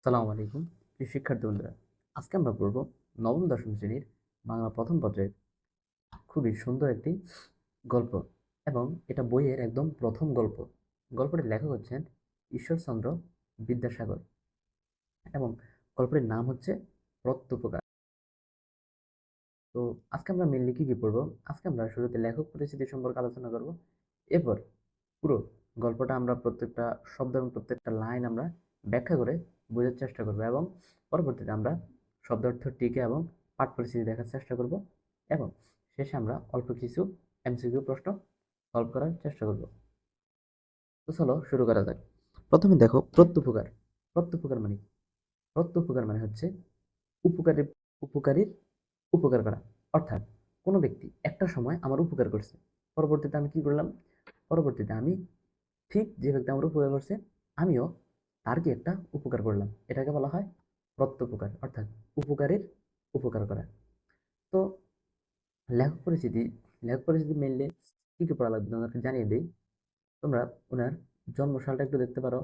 আসসালামু আলাইকুম প্রিয় শিক্ষার্থী বন্ধুরা। আজকে আমরা পড়ব নবম দশম শ্রেণীর বাংলা প্রথম পত্রের খুবই সুন্দর একটি গল্প, এবং এটা বইয়ের একদম প্রথম গল্প। গল্পটির লেখক হচ্ছেন ঈশ্বরচন্দ্র বিদ্যাসাগর, এবং গল্পটির নাম হচ্ছে প্রত্যুপকার। তো আজকে আমরা মেনলি কি কি পড়বো? আজকে আমরা শুরুতে লেখক পরিচিতি সম্পর্কে আলোচনা করব। এরপর পুরো গল্পটা আমরা প্রত্যেকটা শব্দ এবং প্রত্যেকটা লাইন আমরা ব্যাখ্যা করে বোঝার চেষ্টা করব, এবং পরবর্তীতে আমরা শব্দার্থ টিকে এবং পাঠ পরিস্থিতি দেখার চেষ্টা করব, এবং শেষে আমরা অল্প কিছু এমসিকিউ প্রশ্ন সলভ করার চেষ্টা করব। তো চলো শুরু করা যাক। প্রথমে দেখো প্রত্যুপকার। প্রত্যুপকার মানে কি? প্রত্যুপকার মানে হচ্ছে উপকারী উপকারীর উপকার করা। অর্থাৎ কোনো ব্যক্তি একটা সময় আমার উপকার করছে, পরবর্তীতে আমি কি করলাম? পরবর্তীতে আমি ঠিক যে ব্যক্তি আমার উপকার করছে, আমিও তার কি একটা উপকার করলাম, এটাকে বলা হয় প্রত্যুপকার, অর্থাৎ উপকারীর উপকার করা। তো লেখক পরিচিতি, লেখক পরিচিতি মেনলি কি কি পড়া লাগবে তোমাদেরকে জানিয়ে দিই। তোমরা ওনার জন্মসালটা একটু দেখতে পারো।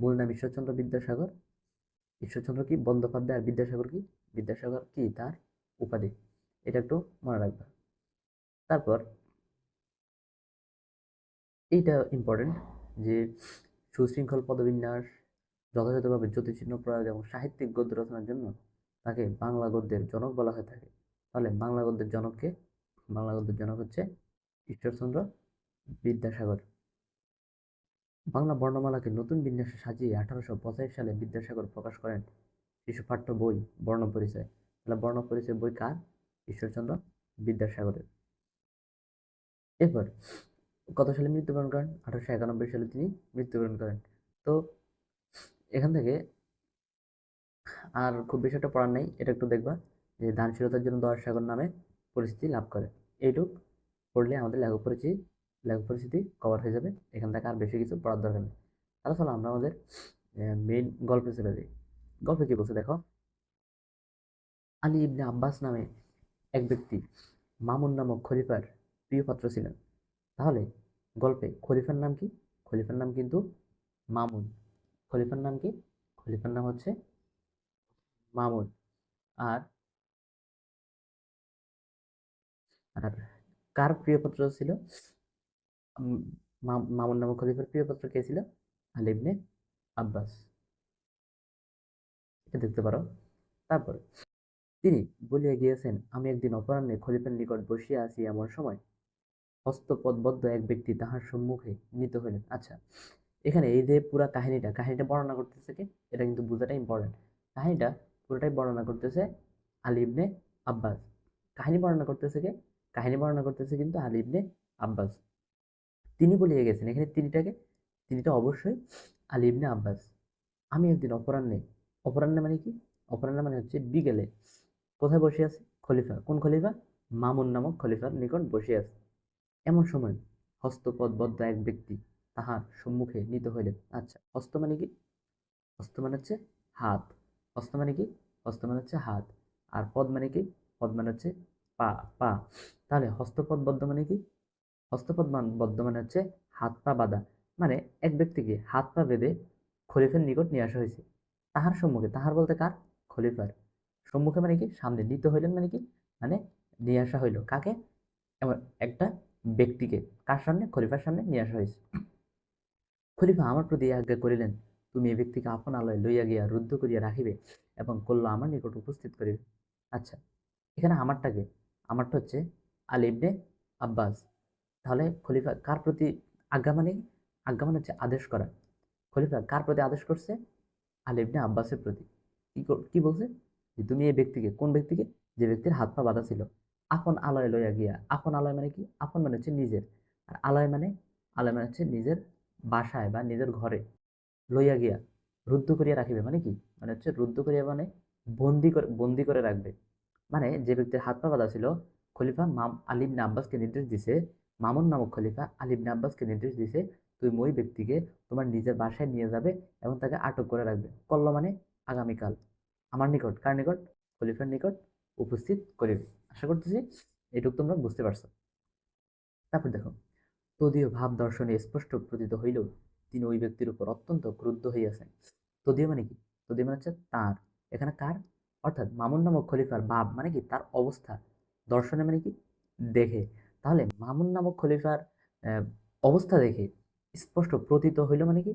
মূল নাম ঈশ্বরচন্দ্র বিদ্যাসাগর। ঈশ্বরচন্দ্র কি বন্দ্যোপাধ্যায়, আর বিদ্যাসাগর কি? বিদ্যাসাগর কি তার উপাধি, এটা একটু মনে রাখবে। তারপর এইটা ইম্পর্টেন্ট যে সুশৃঙ্খল পদবিন্যাস, যথাযথভাবে জ্যোতিচিহ্ন প্রয়োগ এবং সাহিত্যিক গদ্য রচনার জন্য তাকে বাংলা গদ্যের জনক বলা হয়ে থাকে। তাহলে বাংলা গদ্যের জনককে? বাংলা গদ্যের জনক হচ্ছে ঈশ্বরচন্দ্র বিদ্যাসাগর। বাংলা বর্ণমালাকে নতুন বিন্যাসে সাজিয়ে 1885 সালে বিদ্যাসাগর প্রকাশ করেন শিশু পাঠ্য বই বর্ণপরিচয়। তাহলে বর্ণপরিচয় বই কার? ঈশ্বরচন্দ্র বিদ্যাসাগরের। এরপর কত সালে মৃত্যুবরণ করেন? 1891 সালে তিনি মৃত্যুবরণ করেন। তো এখান থেকে আর খুব বেশি একটা পড়ার নেই, এটা একটু দেখবা যে দানশীলতার জন্য দয়াসাগর নামে পরিচিতি লাভ করে। এইটুক পড়লে আমাদের লেখক পরিচিতি কভার হয়ে যাবে। এখান থেকে আর বেশি কিছু পড়ার দরকার নেই। তাহলে চলো আমরা আমাদের মেইন গল্পে চলে যাই। গল্পে কি বলছে দেখো। আলী ইবনে আব্বাস নামে এক ব্যক্তি মামুন নামক খলিফার প্রিয় পাত্র ছিলেন। তাহলে গল্পে খলিফার নাম কি? খলিফার নাম কিন্তু মামুন। খলিফার নাম কি? খলিফার নাম হচ্ছে মামুন। আর আর কার প্রিয় পাত্র ছিল? মামুন নামক খলিফার প্রিয় পাত্র কে ছিল? আলী ইবনে আব্বাস। এটা দেখতে পারো। তারপর তিনি বলিয়া গিয়েছেন, আমি একদিন অপরাহ্নে খলিফার নিকট বসিয়া আছি, এমন সময় হস্তপদবদ্ধ এক ব্যক্তি তাহার সম্মুখে নীত হইলেন। আচ্ছা, এখানে এই যে পুরা কাহিনীটা বর্ণনা করতেছে কে? এটা কিন্তু বোঝাটা ইম্পর্টেন্ট। কাহিনীটা পুরোটাই বর্ণনা করতেছে আলী ইবনে আব্বাস। কাহিনী বর্ণনা করতেছে কে? কাহিনী বর্ণনা করতেছে কিন্তু আলী ইবনে আব্বাস। তিনি বলিয়া গেছেন, এখানে তিনিটাকে, তিনিটা অবশ্যই আলী ইবনে আব্বাস। আমি একদিন অপরাহ্নে, অপরাহ্নে মানে কি? অপরাহ্নে মানে হচ্ছে বিকেলে। কোথায় বসে আছে? খলিফা। কোন খলিফা? মামুন নামক খলিফার নিকট বসে আছে। এমন সময় হস্তপদবদ্ধ এক ব্যক্তি তাহার সম্মুখে নীত হইলেন। আচ্ছা, হস্ত মানে কি? হস্ত মানে হচ্ছে হাত। হস্ত মানে কি? হস্ত মানে হচ্ছে হাত। আর পদ মানে কি? পদ মানে হচ্ছে পা। পা। তাহলে হস্তপদবদ্ধ মানে কি? বদ্ধ মানে হচ্ছে হাত পা বাঁধা। মানে এক ব্যক্তিকে হাত পা বেঁধে খলিফার নিকট নিয়ে আসা হয়েছে। তাহার সম্মুখে, তাহার বলতে কার? খলিফার সম্মুখে মানে কি? সামনে। নিত হইলেন মানে কি? মানে নিয়ে আসা হইলো কাকে? এমন একটা ব্যক্তিকে। কার সামনে? খলিফার সামনে নিয়ে আসা হয়েছে। খলিফা আমার প্রতি আজ্ঞা করিলেন, তুমি এই ব্যক্তিকে আপন আলয়ে লইয়া গিয়া রুদ্ধ করিয়া রাখিবে এবং কল্য আমার নিকট উপস্থিত করিবে। আচ্ছা, এখানে আমারটাকে, আমারটা হচ্ছে আলী ইবনে আব্বাস। তাহলে খলিফা কার প্রতি আজ্ঞা মানে? আজ্ঞা মানে হচ্ছে আদেশ করা। খলিফা কার প্রতি আদেশ করছে? আলী ইবনে আব্বাসের প্রতি। কি বলছে? যে তুমি এই ব্যক্তিকে, কোন ব্যক্তিকে? যে ব্যক্তির হাত পা বাঁধা ছিল, আপন আলয় লইয়া গিয়া। আপন আলয় মানে কি? আপন মানে হচ্ছে নিজের, আর আলয় মানে, আলয় মানে হচ্ছে নিজের বাসায় বা নিজের ঘরে। লইয়া গিয়া রুদ্ধ করিয়া রাখিবে মানে কি? মানে হচ্ছে রুদ্ধ করিয়া মানে বন্দি করে রাখবে। মানে যে ব্যক্তির হাত পা বাঁধা ছিল, খলিফা আলী ইবনে আব্বাসকে নির্দেশ দিছে, মামুন নামক খলিফা আলী ইবনে আব্বাসকে নির্দেশ দিছে, তুমি ওই ব্যক্তিকে তোমার নিজের বাসায় নিয়ে যাবে এবং তাকে আটক করে রাখবে। কল্ল মানে আগামীকাল আমার নিকট, কার নিকট? খলিফার নিকট উপস্থিত করিবে। আশা করতেছি এটুকু তোমরা বুঝতে পারছো। তারপর দেখো, তদীয় ভাব দর্শনে স্পষ্ট প্রতীত হইল তিনি ওই ব্যক্তির উপর অত্যন্ত ক্রুদ্ধ হইয়াছেন। তদীয় মানে কি? তদি মানে হচ্ছে তার, এখানে কার, অর্থাৎ মামুন নামক খলিফার বাপ মানে কি তার অবস্থা, দর্শনে মানে কি দেখে। তাহলে মামুন নামক খলিফার আহ, অবস্থা দেখে স্পষ্ট প্রতীত হইল মানে কি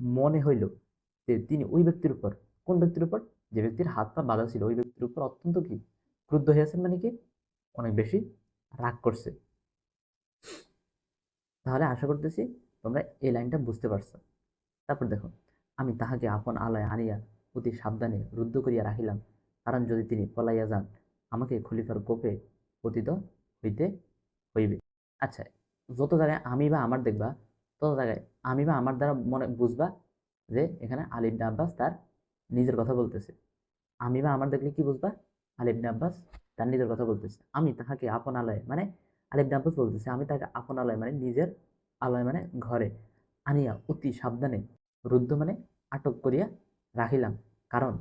মনে হইল যে তিনি ওই ব্যক্তির উপর, কোন ব্যক্তির উপর, যে ব্যক্তির হাত পা বাঁধা ছিল ওই ব্যক্তির উপর অত্যন্ত কি ক্রুদ্ধ হয়েছেন মানে কি অনেক বেশি রাগ করছে। তাহলে আশা করতেছি তোমরা এই লাইনটা বুঝতে পারছো। তারপর দেখো, আমি তাহাকে আপন আলয়ে আনিয়া অতি সাবধানে রুদ্ধ করিয়া রাখিলাম, কারণ যদি তিনি পলাইয়া যান আমাকে খলিফার কোপে পতিত হইতে হইবে। আচ্ছা, যত জায়গায় আমি বা আমার দেখবা, তত জায়গায় আমি বা আমার দ্বারা মনে বুঝবা যে এখানে আলী ইবনে আব্বাস তার নিজের কথা বলতেছে। আমি বা আমার দেখলে কি বুঝবা, আলী ইবনে আব্বাস তার নিজের কথা বলতেছে। আমি তাহাকে আপন আলয়ে মানে আলী ইবনে আব্বাস বলতেছে, আমি তাকে আপন আলয় মানে নিজের আলয় মানে ঘরে আনিয়া অতি সাবধানে, রুদ্ধ মানে আটক করিয়া রাখিলাম, কারণ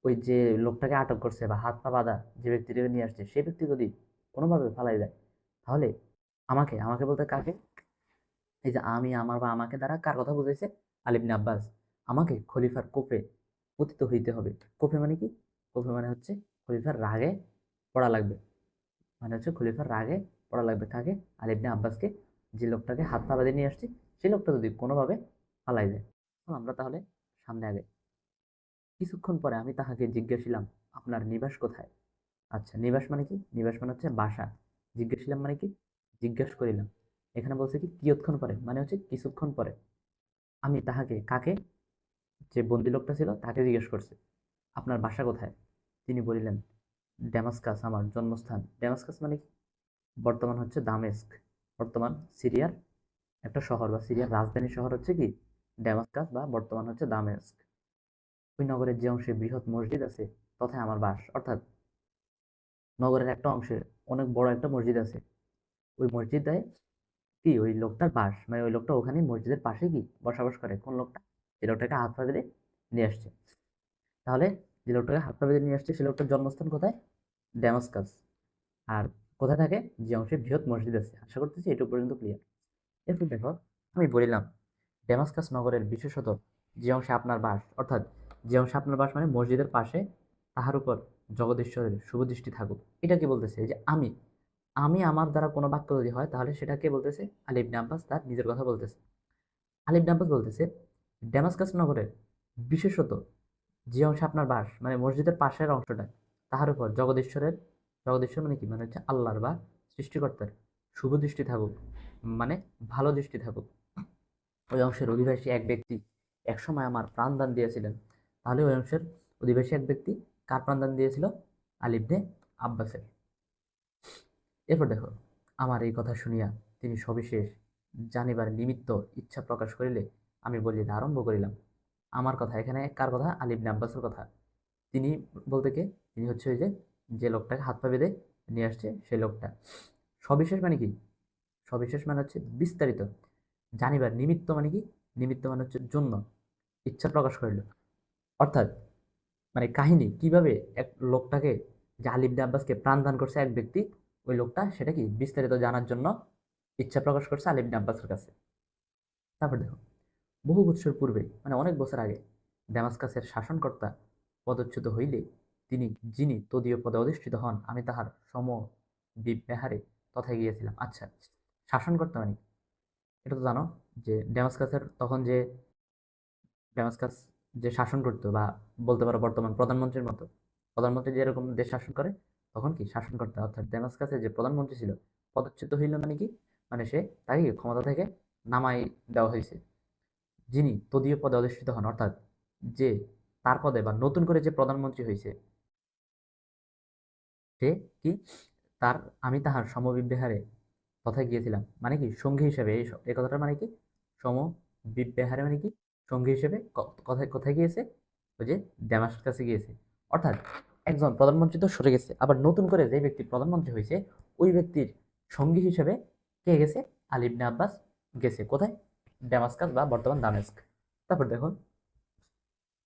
ওই যে লোকটাকে আটক করছে বা হাত পা বাঁধা যে ব্যক্তিটাকে নিয়ে আসছে সেই ব্যক্তি যদি কোনোভাবে ফালাই দেয়, তাহলে আমাকে আমাকে বলতে কাকে, এই যে আমি আমার বা আমাকে দ্বারা কার কথা বুঝাইছে, আলী ইবনে আব্বাস, আমাকে খলিফার কোপে পতিত হইতে হবে। কোপে মানে কি, কোপে মানে হচ্ছে খলিফার রাগে পড়া লাগবে, মানে হচ্ছে খলিফার রাগে পড়া লাগবে কাকে, আলী ইবনে আব্বাসকে, যে লোকটাকে হাত পা বেঁধে নিয়ে আসছে সেই লোকটা যদি কোনোভাবে পালাই যায়। আমরা তাহলে সামনে আগে। কিছুক্ষণ পরে আমি তাহাকে জিজ্ঞাসিলাম, আপনার নিবাস কোথায়? আচ্ছা, নিবাস মানে কি, নিবাস মানে হচ্ছে বাসা। জিজ্ঞাসিলাম মানে কি, জিজ্ঞাসা করিলাম। এখানে বলছে কি কিয়ৎক্ষণ পরে মানে হচ্ছে কিছুক্ষণ পরে। আমি তাহাকে কাকে, যে বন্দি লোকটা ছিল তাকে জিজ্ঞেস করছে, আপনার বাসা কোথায়? তিনি বলিলেন, ড্যামাস্কাস আমার জন্মস্থান। ড্যামাস্কাস মানে কি, বর্তমান হচ্ছে দামেস্ক, বর্তমান সিরিয়ার একটা শহর বা সিরিয়ার রাজধানী শহর হচ্ছে কি ড্যামাস্কাস বা বর্তমান হচ্ছে দামেস্ক। ওই নগরের যে অংশে বৃহৎ মসজিদ আছে তথায় আমার বাস, অর্থাৎ নগরের একটা অংশে অনেক বড় একটা মসজিদ আছে, ওই মসজিদে কি ওই লোকটার বাস, মানে ওই লোকটা ওখানে মসজিদের পাশে কি বসবাস করে। কোন লোকটা, যে লোকটাকে হাত পা বেঁধে নিয়ে আসছে। তাহলে যে লোকটাকে হাত পা বেঁধে নিয়ে আসছে সে লোকটার জন্মস্থান কোথায়, ড্যামাস্কাস। আর কোথায় থাকে, যে অংশে বৃহৎ মসজিদ আছে। আশা করতেছি এটুকু পর্যন্ত ক্লিয়ার। এরপর দেখো, আমি বলিলাম, ডেমাস্কাস নগরের বিশেষত যে অংশে আপনার বাস, অর্থাৎ যে অংশে আপনার বাস মানে মসজিদের পাশে, তাহার উপর জগদীশ্বরের শুভদৃষ্টি থাকুক। এটা কি বলতেছে, যে আমি আমি আমার দ্বারা কোনো বাক্য যদি হয় তাহলে সেটা কে বলতেছে, আলী ইবনে আব্বাস তার নিজের কথা বলতেছে। আলী ইবনে আব্বাস বলতেছে, ডেমাস্কাস নগরের বিশেষত যে অংশে আপনার বাস মানে মসজিদের পাশের অংশটা, তাহার উপর জগদীশ্বরের, জগদীশ্বর মানে কি, মানে হচ্ছে আল্লাহর বা সৃষ্টিকর্তার শুভ দৃষ্টি থাকুক, মানে ভালো দৃষ্টি থাকুক। ওই অংশের অধিবাসী এক ব্যক্তি একসময় আমার প্রাণদান দিয়েছিলেন। তাহলে ওই অংশের অধিবাসী এক ব্যক্তি কার প্রাণদান দিয়েছিল, আলী ইবনে আব্বাসের। এরপর দেখো, আমার এই কথা শুনিয়া তিনি সবিশেষ জানিবার নিমিত্ত ইচ্ছা প্রকাশ করিলে আমি বলিতে আরম্ভ করিলাম। আমার কথা এখানে কার কথা, আলী ইবনে আব্বাসের কথা। তিনি বলতে কে, তিনি হচ্ছে ওই যে যে লোকটাকে হাত পা বেঁধে নিয়ে আসছে সেই লোকটা। সবিশেষ মানে কি, সবিশেষ মানে হচ্ছে বিস্তারিত, জানিবার নিমিত্ত মানে কি, নিমিত্ত মানে হচ্ছে জন্য, ইচ্ছা প্রকাশ করিল, অর্থাৎ মানে কাহিনী কিভাবে এক লোকটাকে, যে আলী ইবনে আব্বাসকে প্রাণ দান করছে এক ব্যক্তি, ওই লোকটা সেটা কি বিস্তারিত জানার জন্য ইচ্ছা প্রকাশ করছে আলী ইবনে আব্বাসের কাছে। তারপর দেখো, বহু বছর পূর্বে মানে অনেক বছর আগে ড্যামাস্কাসের শাসনকর্তা পদচ্যুত হইলে তিনি, যিনি তদীয় পদে অধিষ্ঠিত হন, আমি তাহার সম বিব্যাহারে তথায় গিয়েছিলাম। আচ্ছা, শাসনকর্তা মানে এটা তো জানো, যে ড্যামাস্কাসের তখন যে ড্যামাস্কাস যে শাসন করতো, বা বলতে পারো বর্তমান প্রধানমন্ত্রীর মতো, প্রধানমন্ত্রী যেরকম দেশ শাসন করে তখন কি শাসন করতে, অর্থাৎ ড্যামাস্কাসের যে প্রধানমন্ত্রী ছিল পদচ্যুত হইল মানে কি, মানে সে তাকে ক্ষমতা থেকে নামাই দেওয়া হয়েছে। যিনি তদীয় পদে অধিষ্ঠিত হন, অর্থাৎ যে তার পদে বা নতুন করে যে প্রধানমন্ত্রী হয়েছে সে কি তার, আমি তাহার সমবিব্যাহারে কথায় গিয়েছিলাম মানে কি সঙ্গী হিসেবে, এই কথাটা মানে কি সম বিব্যাহারে মানে কি সঙ্গী হিসেবে কথায় কোথায় গিয়েছে, ওই যে ড্যামাস্কাসে গিয়েছে। অর্থাৎ একজন প্রধানমন্ত্রী তো সরে গেছে, আবার নতুন করে যে ব্যক্তি প্রধানমন্ত্রী হয়েছে ওই ব্যক্তির সঙ্গী হিসেবে কে গেছে, আলী ইবনে আব্বাস গেছে কোথায়, ড্যামাস্কাস বা বর্তমান দামেস্ক। তারপর দেখো,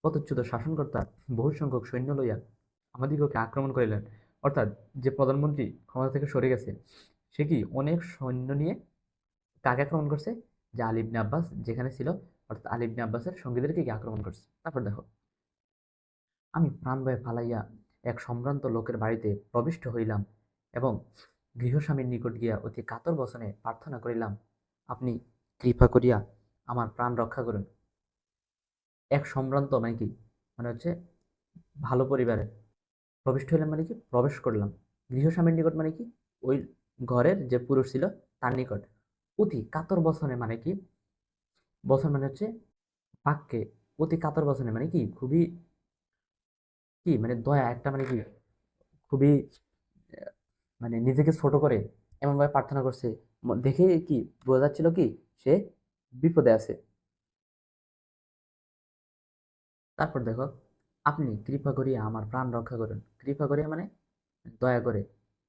পদচ্যুত শাসনকর্তা বহু সংখ্যক সৈন্য লইয়া আমাদিগকে আক্রমণ করিলেন, অর্থাৎ যে প্রধানমন্ত্রী ক্ষমতা থেকে সরে গেছে সে কি অনেক সৈন্য নিয়ে কাকে আক্রমণ করছে, যে আলী ইবনে আব্বাস যেখানে ছিল, অর্থাৎ আলী ইবনে আব্বাসের সঙ্গীদেরকে কি আক্রমণ করছে। তারপর দেখো, আমি প্রাণভয়ে পালাইয়া এক সম্ভ্রান্ত লোকের বাড়িতে প্রবিষ্ট হইলাম এবং গৃহস্বামীর নিকট গিয়া অতি কাতর বচনে প্রার্থনা করিলাম, আপনি কৃপা করিয়া আমার প্রাণ রক্ষা করুন। এক সম্ভ্রান্ত মানে কি, মানে হচ্ছে ভালো পরিবারে প্রবিষ্ট হইলাম মানে কি, প্রবেশ করলাম। গৃহস্বামীর নিকট মানে কি, ওই ঘরের যে পুরুষ ছিল তার নিকট। অতি কাতর বচনে মানে কি, বচন মানে হচ্ছে বাক্যে, অতি কাতর বচনে মানে কি, খুবই কি মানে দয়া একটা মানে কি, খুবই আহ, মানে নিজেকে ছোট করে এমন ভাবে প্রার্থনা করছে, দেখে কি বোঝা যাচ্ছিল কি সে বিপদে আছে। তারপর দেখো, আপনি কৃপা করিয়া আমার প্রাণ রক্ষা করুন। কৃপা করিয়া মানে দয়া করে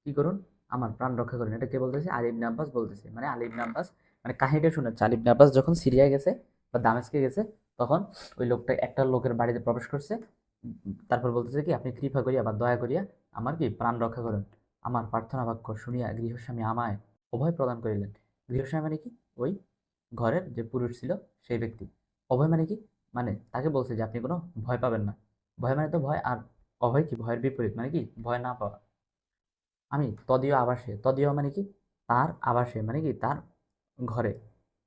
কি করুন, আমার প্রাণ রক্ষা করুন। এটা কে বলতেছে? আলী ইবনে আব্বাস বলতেছে। মানে আলী ইবনে আব্বাস মানে কাহিনীটা শুনেছে। আলী ইবনে আব্বাস যখন সিরিয়া গেছে বা দামেস্কে গেছে, তখন ওই লোকটা একটা লোকের বাড়িতে প্রবেশ করছে। তারপর বলতেছে কি, আপনি কৃপা করিয়া বা দয়া করিয়া আমার কি প্রাণ রক্ষা করুন। আমার প্রার্থনা বাক্য শুনিয়া গৃহস্বামী আমায় অভয় প্রদান করিলেন। গৃহস্বামী মানে কি, ওই ঘরের যে পুরুষ ছিল সেই ব্যক্তি। অভয় মানে কি, মানে তাকে বলছে যে আপনি কোনো ভয় পাবেন না। ভয় মানে তো ভয়, আর অভয় কি, ভয়ের বিপরীত মানে কি, ভয় না পাওয়া। আমি তদীয় আবাসে, তদীয় মানে কি, তার আবাসে মানে কি, তার ঘরে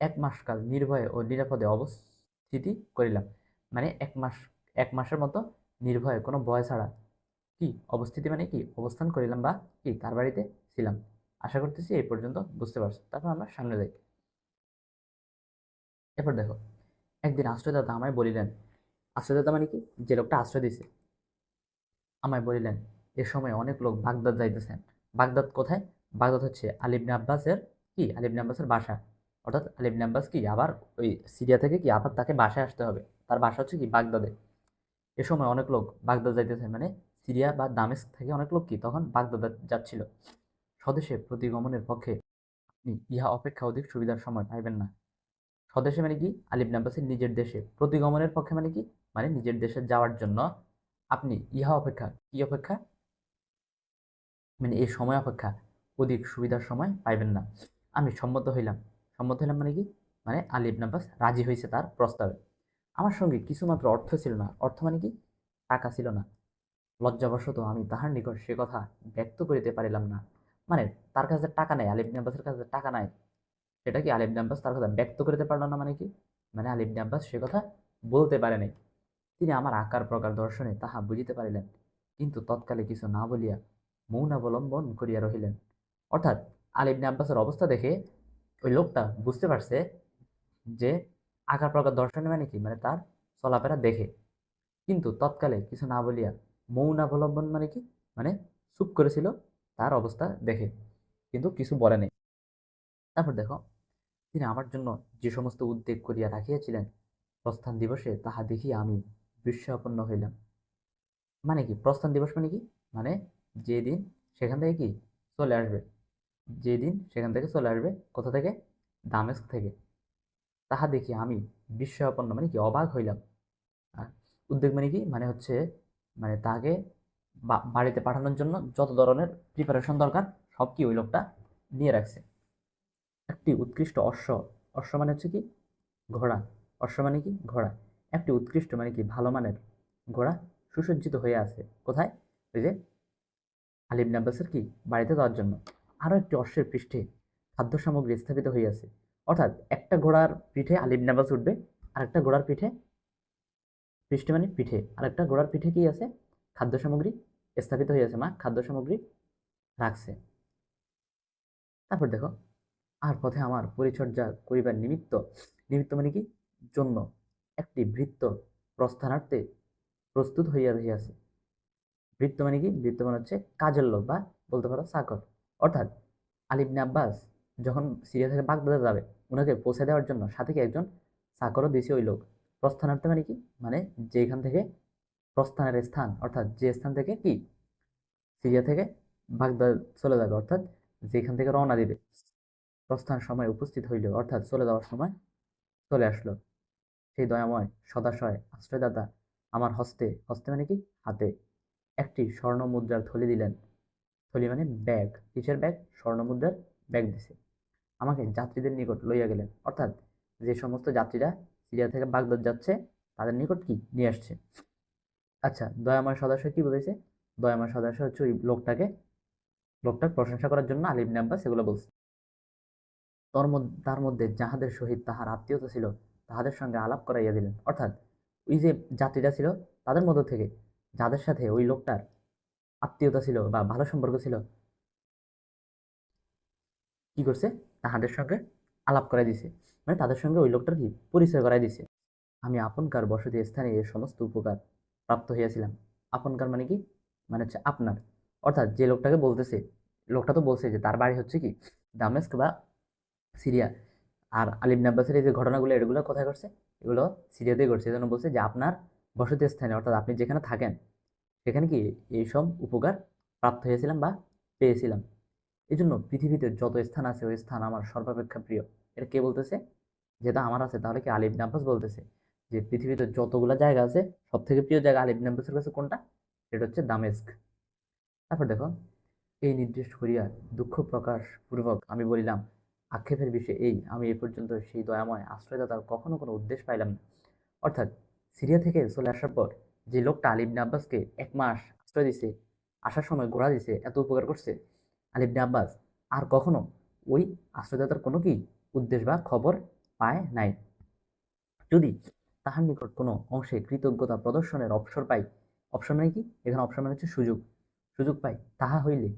১ মাস কাল নির্ভয়ে ও নিরাপদে অবস্থিতি করিলাম। মানে ১ মাস, ১ মাসের মতো নির্ভয়ে কোনো ভয় ছাড়া কি অবস্থিতি মানে কি অবস্থান করিলাম, বা কি তার বাড়িতে ছিলাম। আশা করতেছি এই পর্যন্ত বুঝতে পারছো। তারপর আমরা সামনে যাই। এরপর দেখো, একদিন আশ্রয়দাতা আমায় বলিলেন, আশ্রয়দাতা মানে কি, যে লোকটা আশ্রয় দিছে, আমায় বলিলেন, এ সময় অনেক লোক বাগদাদ যাইতেছেন। বাগদাদ কোথায়? বাগদাদ হচ্ছে আলী ইবনে আব্বাসের কি, আলী ইবনে আব্বাসের বাসা। অর্থাৎ আলী ইবনে আব্বাস কি আবার ওই সিরিয়া থেকে কি আবার তাকে বাসায় আসতে হবে। তার বাসা হচ্ছে কি বাগদাদে। এ সময় অনেক লোক বাগদাদ যাইতেছেন মানে সিরিয়া বা দামেস্ক থেকে অনেক লোক কি তখন বাগদাদ যাচ্ছিল। স্বদেশে প্রতিগমনের পক্ষে আপনি ইহা অপেক্ষা অধিক সুবিধার সময় পাইবেন না। স্বদেশে মানে কি, আলী ইবনে আব্বাসের নিজের দেশে। প্রতিগমনের পক্ষে মানে কি, মানে নিজের দেশে যাওয়ার জন্য আপনি ইহা অপেক্ষা, কি অপেক্ষা, মানে এই সময় অপেক্ষা অধিক সুবিধার সময় পাইবেন না। আমি সম্মত হইলাম। সম্মত হইলাম মানে কি, মানে আলী ইবনে আব্বাস রাজি হয়েছে তার প্রস্তাবে। আমার সঙ্গে কিছুমাত্র অর্থ ছিল না। অর্থ মানে কি, টাকা ছিল না। লজ্জাবশত আমি তাহার নিকট সে কথা ব্যক্ত করিতে পারিলাম না। মানে তার কাছে টাকা নাই, আলী ইবনে আব্বাসের কাছে টাকা নাই, সেটা কি আলী ইবনে আব্বাস তার কথা ব্যক্ত করিতে পারল না মানে কি, মানে আলী ইবনে আব্বাস সে কথা বলতে পারে নাই। তিনি আমার আকার প্রকার দর্শনে তাহা বুঝিতে পারিলেন, কিন্তু তৎকালে কিছু না বলিয়া মৌন অবলম্বন করিয়া রহিলেন। অর্থাৎ আলী ইবনে আব্বাসের অবস্থা দেখে ওই লোকটা বুঝতে পারছে যে আকার প্রকার দর্শনে মানে কি, মানে তার চলাফেরা দেখে, কিন্তু তৎকালে কিছু না বলিয়া মৌন অবলম্বন মানে কি, মানে চুপ করেছিল তার অবস্থা দেখে, কিন্তু কিছু বলে নেই। তারপর দেখো, তিনি আমার জন্য যে সমস্ত উদ্বেগ করিয়া রাখিয়াছিলেন প্রস্থান দিবসে, তাহা দেখিয়া আমি বিস্ময়াপন্ন হইলাম। মানে কি প্রস্থান দিবস মানে কি, মানে যেদিন সেখান থেকে কি চলে আসবে, যেদিন সেখান থেকে চলে আসবে, কোথা থেকে, দামেস্ক থেকে, তাহা দেখি আমি বিস্ময়াপন্ন মানে কি অবাক হইলাম। আর উদ্বেগ মানে কি, মানে হচ্ছে মানে তাকে বাড়িতে পাঠানোর জন্য যত ধরনের প্রিপারেশন দরকার সব কি ওই লোকটা নিয়ে রাখছে। একটি উৎকৃষ্ট অশ্ব, অশ্ব মানে হচ্ছে কি ঘোড়া, অশ্ব মানে কি ঘোড়া, একটি উৎকৃষ্ট মানে কি ভালো মানের ঘোড়া সুসজ্জিত হয়ে আছে। কোথায়? ওই যে আলী ইবনে আব্বাসের কি বাড়িতে যাওয়ার জন্য। আরো একটি অশ্বের পৃষ্ঠে খাদ্য সামগ্রী স্থাপিত হইয়াছে। অর্থাৎ একটা ঘোড়ার পিঠে আলী ইবনে আব্বাস উঠবে, আর একটা ঘোড়ার পিঠে, পৃষ্ঠে মানে পিঠে, আর একটা ঘোড়ার পিঠে কি আছে, খাদ্য সামগ্রী স্থাপিত হইয়াছে, মা খাদ্য সামগ্রী রাখছে। তারপর দেখো, আর পথে আমার পরিচর্যা করিবার নিমিত্ত, নিমিত্ত মানে কি জন্য, একটি ভৃত্য প্রস্থানার্থে প্রস্তুত হইয়া রহিয়াছে। ভৃত্য মানে কি, ভৃত্য মানে হচ্ছে কাজের লোক বা বলতে পারো চাকর। অর্থাৎ আলী ইবনে আব্বাস যখন সিরিয়া থেকে বাগদাদে যাবে, ওনাকে পৌঁছে দেওয়ার জন্য সাথে কি একজন চাকরও দিছে ওই লোক। প্রস্থানার্থে মানে কি, মানে যেখান থেকে প্রস্থানের স্থান, অর্থাৎ যে স্থান থেকে কি সিরিয়া থেকে বাগদাদ চলে যাবে, অর্থাৎ যেখান থেকে রওনা দিবে, প্রস্থান সময় উপস্থিত হইল, অর্থাৎ চলে যাওয়ার সময় চলে আসলো। সেই দয়াময় সদাশয় আশ্রয়দাতা আমার হস্তে, হস্তে মানে কি হাতে, একটি স্বর্ণ মুদ্রার থলি দিলেন। থলি মানে ব্যাগ, কিসের ব্যাগ? স্বর্ণ মুদ্রার ব্যাগ দিছে। আমাকে যাত্রীদের নিকট লইয়া গেলেন, অর্থাৎ যে সমস্ত যাত্রীরা সিরিয়া থেকে বাগদাদ যাচ্ছে তাদের নিকট কি নিয়ে আসছে। আচ্ছা, দয়াময় সদস্য কি বলেছে? দয়াময় সদস্য হচ্ছে ওই লোকটার প্রশংসা করার জন্য আলী ইবনে আব্বাস এগুলো বলছে। তার মধ্যে যাহাদের সহিত তাহার আত্মীয়তা ছিল তাহাদের সঙ্গে আলাপ করাইয়া দিলেন। অর্থাৎ ওই যে যাত্রীরা ছিল তাদের মধ্য থেকে যাদের সাথে ওই লোকটার আত্মীয়তা ছিল বা ভালো সম্পর্ক ছিল, কি করছে? তাহাদের সঙ্গে আলাপ করাই দিছে, মানে তাদের সঙ্গে ওই লোকটার কি পরিচয় করাই দিছে। আমি আপনকার বসতি স্থানে এই সমস্ত উপকার প্রাপ্ত হইয়াছিলাম। আপনকার মানে কি? মানে হচ্ছে আপনার। অর্থাৎ যে লোকটাকে বলতেছে, লোকটা তো বলছে যে তার বাড়ি হচ্ছে কি দামেস্ক বা সিরিয়া। আর আলী ইবনে আব্বাসের এই যে ঘটনাগুলো এগুলো কোথায় ঘটছে? এগুলো সিরিয়াতেই ঘটছে। এজন্য বলছে যে আপনার বসতি স্থানে, অর্থাৎ আপনি যেখানে থাকেন সেখানে কি এইসব উপকার প্রাপ্ত হয়েছিলাম বা পেয়েছিলাম। এই জন্য পৃথিবীতে যত স্থান আছে ওই স্থান আমার সর্বাপেক্ষা প্রিয়। এটা কে বলতেছে? যেটা আমার আছে, তাহলে কি আলী ইবনে আব্বাস বলতেছে যে পৃথিবীতে যতগুলা জায়গা আছে সব থেকে প্রিয় জায়গা আলী ইবনে আব্বাসের কাছে কোনটা? এটা হচ্ছে দামেস্ক। তারপর দেখো, এই নির্দেশ করিয়া দুঃখ প্রকাশ পূর্বক আমি বলিলাম, আক্ষেপের বিষয় এই, আমি এ পর্যন্ত সেই দয়াময় আশ্রয়দাতার কখনো কোনো উদ্দেশ্য পাইলাম না। অর্থাৎ সিরিয়া থেকে চলে আসার পর যে লোকটা আলী ইবনে আব্বাসকে 1 মাস আশ্রয় দিছে, আসার সময় ঘোরা দিছে, এত উপকার করছে আলী ইবনে আব্বাস, আর কখনো ওই আশ্রয়দাতার কোনো কি উদ্দেশ্য বা খবর পায় নাই। যদি তাহার নিকট কোনো অংশে কৃতজ্ঞতা প্রদর্শনের অবসর পাই, অপশন মানে কি? এখানে অপশন মানে হচ্ছে সুযোগ, সুযোগ পাই, তাহা হইলে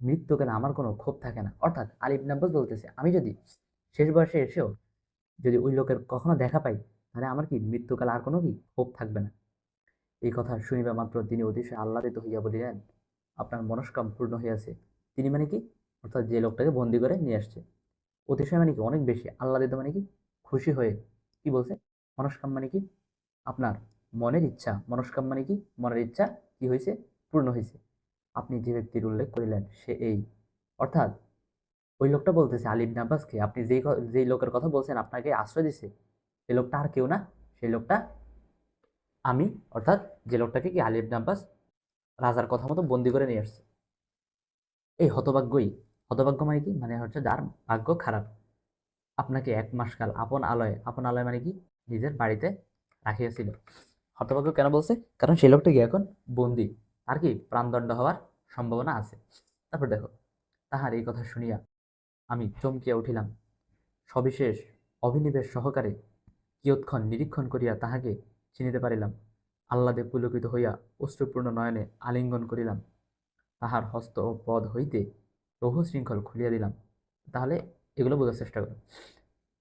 মৃত্যুকালে আমার কোনো ক্ষোভ থাকে না। অর্থাৎ আলী ইবনে আব্বাস বলতেছে আমি যদি শেষ বয়সে এসেও যদি ওই লোকের কখনো দেখা পাই, তাহলে আমার কি মৃত্যুকালে আর কোনো কি ক্ষোভ থাকবে না। এই কথা শুনিবা মাত্র তিনি অতিশয় আহ্লাদিত হইয়া বলিলেন, আপনার মনস্কাম পূর্ণ হইয়াছে। তিনি মানে কি? অর্থাৎ যে লোকটাকে বন্দি করে নিয়ে আসছে। অতিশয় মানে কি? অনেক বেশি। আহ্লাদিত মানে কি? খুশি হয়ে কি বলছে? মনস্কাম মানে কি? আপনার মনের ইচ্ছা। মনস্কাম মানে কি? মনের ইচ্ছা কি হয়েছে? পূর্ণ হয়েছে। আপনি যে ব্যক্তির উল্লেখ করিলেন সে এই। অর্থাৎ ওই লোকটা বলতেছে আলী ইবনে আব্বাসকে, আপনি যেই লোকের কথা বলছেন আপনাকে আশ্রয় দিছে, সেই লোকটা আর কেউ না, সেই লোকটা আমি। অর্থাৎ যে লোকটাকে কি আলী ইবনে আব্বাস রাজার কথা মতো বন্দি করে নিয়ে আসছে। এই হতভাগ্যই, হতভাগ্য মানে কি? মানে হচ্ছে যার ভাগ্য খারাপ, আপনাকে 1 মাস কাল আপন আলয় মানে কি? নিজের বাড়িতে রাখিয়েছিল। হতভাগ্য কেন বলছে? কারণ সেই লোকটা কি এখন বন্দি, আর কি প্রাণদণ্ড হওয়ার সম্ভাবনা আছে। তারপর দেখো, তাহার এই কথা শুনিয়া আমি চমকিয়া উঠিলাম, সবিশেষ অভিনিবেশ সহকারে কিয়ৎক্ষণ নিরীক্ষণ করিয়া তাহাকে চিনিতে পারিলাম। আহ্লাদে পুলকিত হইয়া অশ্রুপূর্ণ নয়নে আলিঙ্গন করিলাম, তাহার হস্ত ও পদ হইতে লৌহ শৃঙ্খল খুলিয়া দিলাম। তাহলে এগুলো বোঝার চেষ্টা করো।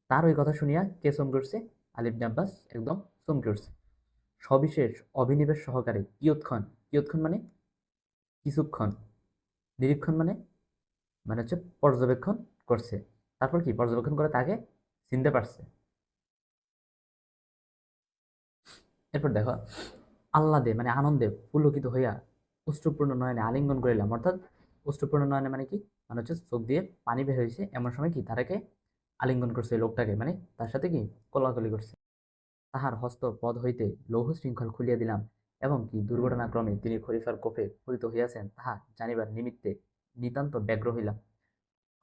তার ওই কথা শুনিয়া কে চমকে উঠছে? আলী ইবনে আব্বাস একদম চমকে উঠছে। সবিশেষ অভিনিবেশ সহকারে কিয়ৎক্ষণ, কিয়ৎক্ষণ মানে কিছুক্ষণ, নিরীক্ষণ মানে মানে হচ্ছে পর্যবেক্ষণ করছে। তারপর কি পর্যবেক্ষণ করে তাকে চিনতে পারছে। এরপর দেখো, আহ্লাদে মানে আনন্দে পুলকিত হইয়া অশ্রুপূর্ণ নয়নে আলিঙ্গন করিলাম। অর্থাৎ অশ্রুপূর্ণ নয়নে মানে কি? মানে হচ্ছে চোখ দিয়ে পানি বের হয়েছে এমন সময় কি তারাকে আলিঙ্গন করছে, এই লোকটাকে মানে তার সাথে কি কোলাকুলি করছে। তাহার হস্ত পদ হইতে লৌহ শৃঙ্খল খুলিয়া দিলাম এবং কি দুর্ঘটনাক্রমে তিনি খলিফার কোপে পতিত হইয়াছেন তাহা জানিবার নিমিত্তে নিতান্ত ব্যগ্র হইলাম।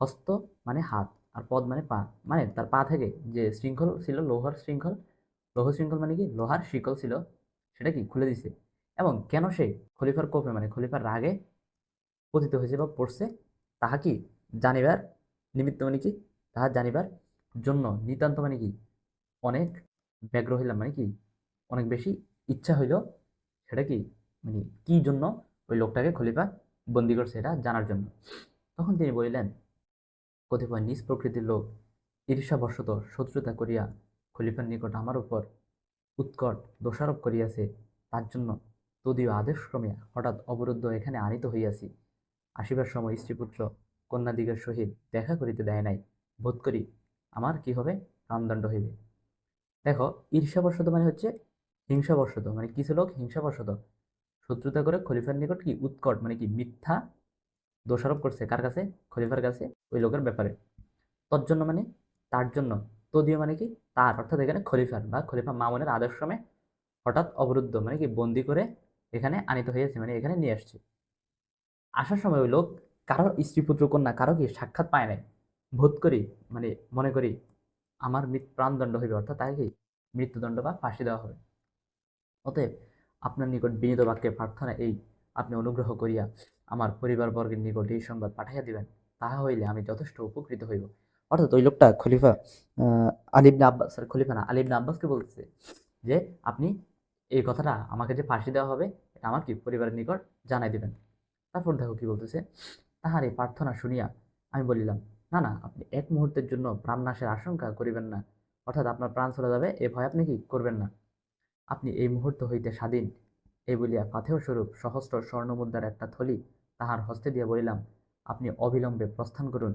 হস্ত মানে হাত, আর পদ মানে পা, মানে তার পা থেকে যে শৃঙ্খল ছিল, লোহার শৃঙ্খল, লৌহ শৃঙ্খল মানে কি লোহার শিকল ছিল, সেটা কি খুলে দিছে। এবং কেন সে খলিফার কোপে মানে খলিফার রাগে পতিত হয়েছে বা পড়ছে, তাহা কি জানিবার নিমিত্ত মানে কি? তাহা জানিবার জন্য নিতান্ত মানে কি অনেক ব্যগ্র হইলাম মানে কি অনেক বেশি ইচ্ছা হইল, সেটা কি মানে কি জন্য ওই লোকটাকে খলিফা বন্দি করছে এটা জানার জন্য। তখন তিনি বলিলেন, কতিপয় নিজ প্রকৃতির লোক ঈর্ষাবশত শত্রুতা করিয়া খলিফার নিকট আমার উপর উৎকট দোষারোপ করিয়াছে, তার জন্য তদীয় আদেশক্রমে হঠাৎ অবরুদ্ধ এখানে আনিত হইয়াছি। আসিবার সময় স্ত্রীপুত্র কন্যাদিগের সহিত দেখা করিতে দেয় নাই, বোধ করি আমার কি হবে? প্রাণদণ্ড হইবে। দেখো, ঈর্ষাবশত মানে হচ্ছে হিংসাবশত, মানে কিছু লোক হিংসাবশত শত্রুতা করে খলিফার নিকট কি উৎকট মানে কি মিথ্যা দোষারোপ করছে, কার কাছে? খলিফার কাছে, ওই লোকের ব্যাপারে। তজ্জন্য মানে তার জন্য, তদীয় মানে কি তার, অর্থাৎ এখানে খলিফার বা খলিফা মামুনের আদর্শক্রমে হঠাৎ অবরুদ্ধ মানে কি বন্দি করে এখানে আনিত হয়েছে, মানে এখানে নিয়ে আসছে। আসার সময় ওই লোক কারো স্ত্রী পুত্র কন্যা কারো কি সাক্ষাৎ পায় নাই, বোধ করি মানে মনে করি আমার প্রাণদণ্ড হইবে, অর্থাৎ তাকে কি মৃত্যুদণ্ড বা ফাঁসি দেওয়া হবে। অতএব আপনার নিকট বিনীত বাক্যে প্রার্থনা এই, আপনি অনুগ্রহ করিয়া আমার পরিবারবর্গের নিকট এই সংবাদ পাঠাইয়া দিবেন, তাহা হইলে আমি যথেষ্ট উপকৃত হইব। অর্থাৎ ওই লোকটা খলিফা আলী ইবনে আব্বাস, খলিফা না, আলী ইবনে আব্বাসকে বলতেছে যে আপনি এই কথাটা আমাকে যে ফাঁসি দেওয়া হবে এটা আমার কি পরিবারের নিকট জানাই দিবেন। তারপর দেখো কি বলতেছে, তাহার এই প্রার্থনা শুনিয়া আমি বলিলাম, না না, আপনি এক মুহূর্তের জন্য প্রাণনাশের আশঙ্কা করিবেন না, অর্থাৎ আপনার প্রাণ চলে যাবে এ ভয় আপনি কি করবেন না, আপনি এই মুহূর্ত হইতে স্বাধীন। এই বলিয়া পাথেয় স্বরূপ সহস্র স্বর্ণমুদ্রার একটা থলি তাহার হস্তে দিয়া বলিলাম, আপনি অবিলম্বে প্রস্থান করুন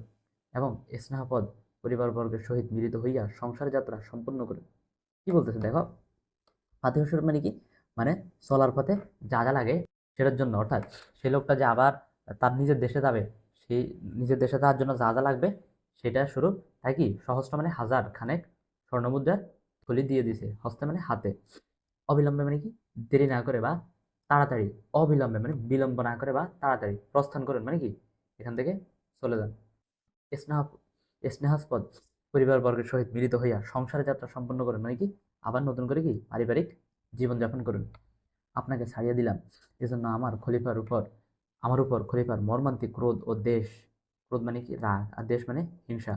এবং স্নেহপদ পরিবারবর্গের সহিত মিলিত হইয়া সংসার যাত্রা সম্পন্ন করুন। কি বলতেছে দেখো, পাথেয় স্বরূপ মানে কি, মানে চলার পথে যা যা লাগে সেটার জন্য, অর্থাৎ সেই লোকটা যে আবার তার নিজের দেশে যাবে, সেই নিজের দেশে যাওয়ার জন্য যা যা লাগবে সেটা স্বরূপ তাই কি সহস্র মানে হাজার খানেক স্বর্ণমুদ্রার থলি দিয়ে দিছে হস্তে মানে হাতে। অবিলম্বে মানে কি দেরি না করে বা তাড়াতাড়ি, অবিলম্বে মানে বিলম্ব না করে বা তাড়াতাড়ি প্রস্থান করুন মানে কি এখান থেকে চলে যান। স্নেহ স্নেহাস্পদ পরিবারবর্গের সহিত মিলিত হইয়া সংসারের যাত্রা সম্পন্ন করুন মানে কি আবার নতুন করে কি পারিবারিক জীবনযাপন করুন। আপনাকে ছাড়িয়ে দিলাম, এজন্য আমার উপর খলিফার মর্মান্তিক ক্রোধ ও দেশ, ক্রোধ মানে কি রাগ, আর দেশ মানে হিংসা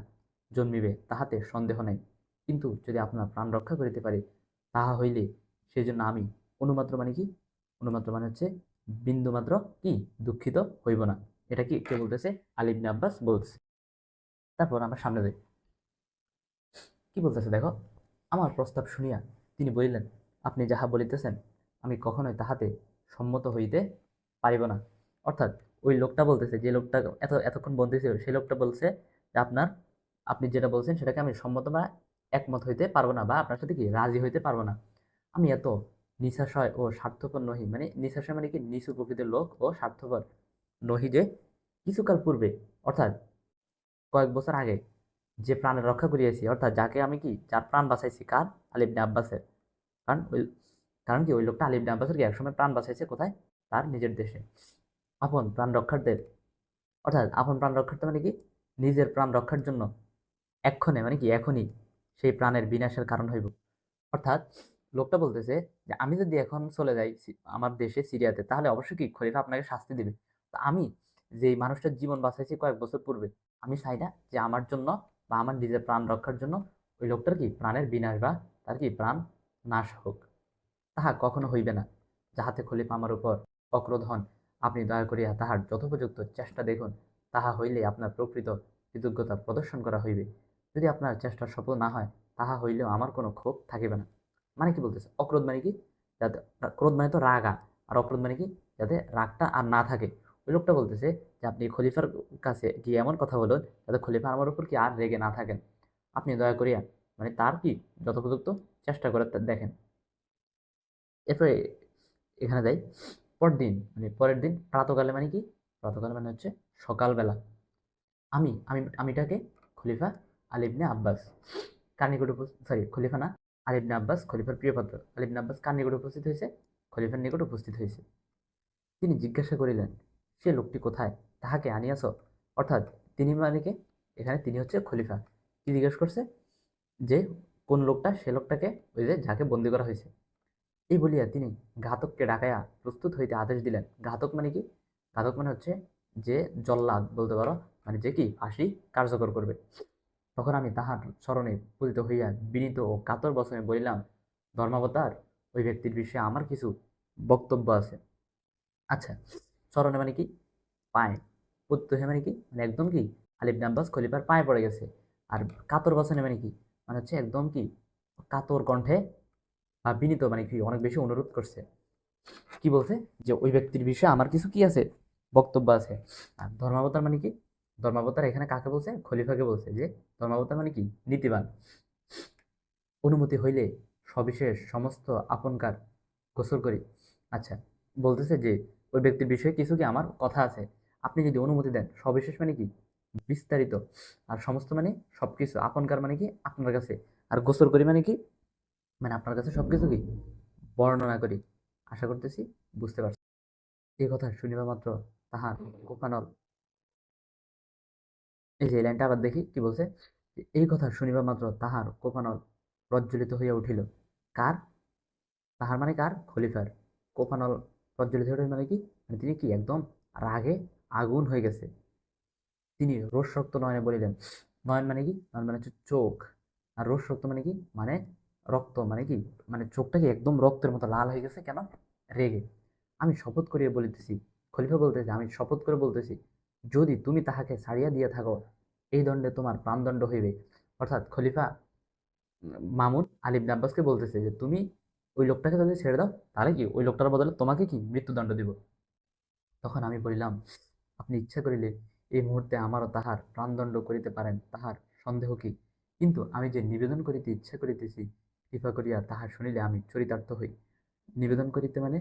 জন্মিবে, তাহাতে সন্দেহ নাই। কিন্তু যদি আপনার প্রাণ রক্ষা করিতে পারি, তাহা হইলে সেই জন্য আমি অনুমাত্র মানে কি, অনুমাত্র মানে হচ্ছে বিন্দুমাত্র কি দুঃখিত হইব না। এটা কি কে বলতেছে, আলী ইবনে আব্বাস বলছে। তারপর আমরা সামনে যাই, কি বলতেছে দেখো, আমার প্রস্তাব শুনিয়া তিনি বলিলেন, আপনি যাহা বলিতেছেন আমি কখনোই তাহাতে সম্মত হইতে পারিব না। অর্থাৎ ওই লোকটা বলতেছে, যে লোকটা এতক্ষণ বন্দী ছিল সেই লোকটা বলছে যে আপনি যেটা বলছেন সেটাকে আমি সম্মত বা একমত হইতে পারবো না, বা আপনার সাথে কি রাজি হইতে পারবো না। আমি এত নিশাশয় ও স্বার্থপর নহি, মানে নিশাশয় মানে কি নিচু প্রকৃতির লোক ও স্বার্থপর নহি যে কিছুকাল পূর্বে, অর্থাৎ কয়েক বছর আগে যে প্রাণের রক্ষা করিয়েছি, অর্থাৎ যাকে আমি কি যার প্রাণ বাঁচাইছি, কার, আলী ইবনে আব্বাসের। কারণ ওই কারণ কি ওই লোকটা আলী ইবনে আব্বাসের কি একসময় প্রাণ বাঁচাইছে কোথায়, তার নিজের দেশে। আপন প্রাণ রক্ষার্থের, অর্থাৎ আপন প্রাণ রক্ষার্থে মানে কি নিজের প্রাণ রক্ষার জন্য এক্ষণে মানে কি এখনই সেই প্রাণের বিনাশের কারণ হইব। অর্থাৎ লোকটা বলতেছে যে আমি যদি এখন চলে যাই আমার দেশে সিরিয়াতে, তাহলে অবশ্যই কি খলিফা আপনাকে শাস্তি দিবে। তো আমি যে মানুষটার জীবন বাঁচাইছি কয়েক বছর পূর্বে, আমি চাই না যে আমার জন্য বা আমার নিজের প্রাণ রক্ষার জন্য ওই লোকটার কি প্রাণের বিনাশ বা তার কি প্রাণ নাশ হোক, তাহা কখনো হইবে না। যাহাতে খলিফা আমার উপর অক্রোধ হন, আপনি দয়া করিয়া তাহার যথোপযুক্ত চেষ্টা দেখুন, তাহা হইলে আপনার প্রকৃত কৃতজ্ঞতা প্রদর্শন করা হইবে। যদি আপনার চেষ্টা সফল না হয়, তাহা হইলেও আমার কোনো ক্ষোভ থাকিবে না। মানে কি বলতেছে, অক্রোধ মানে কি, যাতে ক্রোধ মানে তো রাগা, আর অক্রোধ মানে কি যাতে রাগটা আর না থাকে। ওই লোকটা বলতেছে যে আপনি খলিফার কাছে গিয়ে এমন কথা বলুন যাতে খলিফা আমার উপর কি আর রেগে না থাকেন। আপনি দয়া করিয়া মানে তার কি যথোপযুক্ত চেষ্টা করে দেখেন। এরপরে এখানে যাই, পরদিন মানে পরের দিন প্রাতকালে মানে কি, প্রাতকালে মানে হচ্ছে সকালবেলা, আমিটাকে খলিফা আলী ইবনে আব্বাস কার নিকট সরি খলিফা না, আলী ইবনে আব্বাস খলিফার প্রিয় পাত্র আলী ইবনে আব্বাস কার নিকট উপস্থিত হয়েছে, খলিফার নিকট উপস্থিত হয়েছে। তিনি জিজ্ঞাসা করিলেন, সে লোকটি কোথায়, তাহাকে আনিয়াছ। অর্থাৎ তিনি মানে কে, এখানে তিনি হচ্ছে খলিফা। কি জিজ্ঞেস করছে, যে কোন লোকটা, সে লোকটাকে ওই যে যাকে বন্দি করা হয়েছে। এই বলিয়া তিনি ঘাতককে ডাকাইয়া প্রস্তুত হইতে আদেশ দিলেন। ঘাতক মানে কি, ঘাতক মানে হচ্ছে যে জল্লাদ বলতে পারো, মানে যে কি ফাঁসি কার্যকর করবে। তখন আমি তাহার স্মরণে পতিত হইয়া বিনীত ও কাতর বচনে বলিলাম, ধর্মাবতার, ওই ব্যক্তির বিষয়ে আমার কিছু বক্তব্য আছে। আচ্ছা, স্মরণে মানে কি, পায়ে পতিত হয়ে মানে কি, মানে একদম কি আলী ইবনে আব্বাস খলিফার পায়ে পড়ে গেছে। আর কাতর বচনে মানে কি, মানে হচ্ছে একদম কি কাতর কণ্ঠে বা বিনীত মানে কি অনেক বেশি অনুরোধ করছে। কি বলছে, যে ওই ব্যক্তির বিষয়ে আমার কিছু কি আছে, বক্তব্য আছে। আর ধর্মাবতার মানে কি, ধর্মাবতার এখানে কাকে বলছে, খলিফাকে বলছে যে ধর্মাবতার মানে কি নীতিবান। অনুমতি হইলে সবিশেষ সমস্ত আপনকার গোসল করি। আচ্ছা, বলতেছে যে ওই ব্যক্তির বিষয়ে কিছু কি আমার কথা আছে, আপনি যদি অনুমতি দেন, সবিশেষ মানে কি বিস্তারিত, আর সমস্ত মানে সবকিছু, আপনকার মানে কি আপনার কাছে, আর গোসল করি মানে কি, মানে আপনার কাছে সবকিছু কি বর্ণনা করি। আশা করতেছি বুঝতে পারছি। এই কথা শুনিবা মাত্র তাহার কোপানল, এই যে লাইনটা আবার দেখি কি বলছে, এই কথা শুনিবা মাত্র তাহার কোপানল প্রজ্বলিত হইয়া উঠিল। কার, তাহার মানে কার, খলিফার। কোপানল প্রজ্বলিত হয়ে মানে কি, মানে তিনি কি একদম রাগে আগুন হয়ে গেছে। তিনি রোষরক্ত নয়নে বলিলেন, নয়ন মানে কি, নয়ন মানে হচ্ছে চোখ, আর রোষরক্ত মানে কি, মানে রক্ত মানে কি, মানে চোখটা কি একদম রক্তের মতো লাল হয়ে গেছে কেন, রেগে। আমি শপথ করিয়া বলিতেছি, খলিফা বলতেছে, আমি শপথ করে বলতেছি, যদি তুমি তাহাকে ছাড়িয়া দিয়া থাকো, এই দণ্ডে তোমার প্রাণদণ্ড হইবে। অর্থাৎ খলিফা মামুন আলী ইবনে আব্বাসকে বলতেছে যে তুমি ওই লোকটাকে যদি ছেড়ে দাও, তাহলে কি ওই লোকটার বদলে তোমাকে কি মৃত্যুদণ্ড দিব। তখন আমি বলিলাম, আপনি ইচ্ছা করিলে এই মুহূর্তে আমারও তাহার প্রাণদণ্ড করিতে পারেন, তাহার সন্দেহ কি। কিন্তু আমি যে নিবেদন করিতে ইচ্ছা করিতেছি, কৃপা করিয়া তাহা শুনিলে আমি চরিতার্থ হই। নিবেদন করিতে মানে